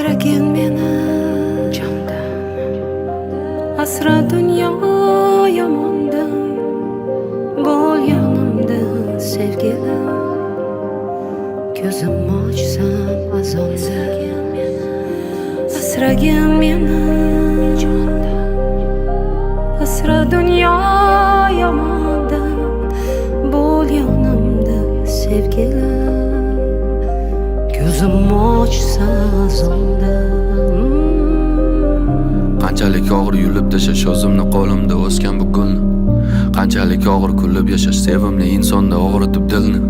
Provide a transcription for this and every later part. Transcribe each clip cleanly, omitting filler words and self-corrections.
asragin meni jondan, asra dunyo yomondan, bo'l yonimda sevgilim. Ko'zim ochsam azonda, asragin meni jondan, asra dunyo yomondan, bo'l yonimda sevgilim. Ko'zim ochsa azonda. Qanchalik og'ir yulib tashash o'zimni qo'limda o'sgan bu gulni, qanchalik og'ir kulib yashash sevimli insonda og'ritib dilni,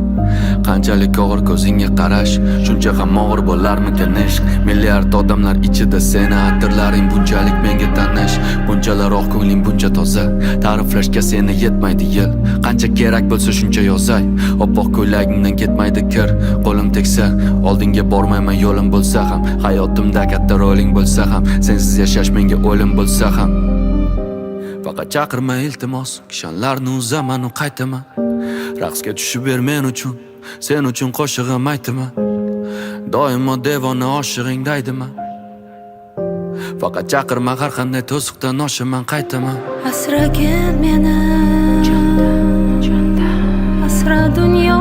qanchalik og'ir ko'zingga qarash, shuncha ham og'ir bo'larmikan ishq. Milliard odamlar ichida seni atirlaring bunchalik menga tanish, bunchalar oq ko'ngling buncha toza, ta'riflashga seni yetmaydi yil. Qancha kerak bo'lsa shuncha yozay, oppoq ko'ylagingdan ketmaydi kir. Qo'lim tegsa oldinga bormayman, yo'lim bo'lsa ham, hayotimda katta roling bo'lsa ham, sensiz yashash menga o'lim bo'lsa ham. Faqat chaqirma iltimos, kishanlarni uzaman u qaytaman. Raqsga tushib ber men uchun, sen uchun qo'shig'im aytaman. Doimo devona oshig'ing daydiman. Faqat chaqirma, har qanday to'siqdan oshaman qaytaman. Asragin meni jondan, asra dunyo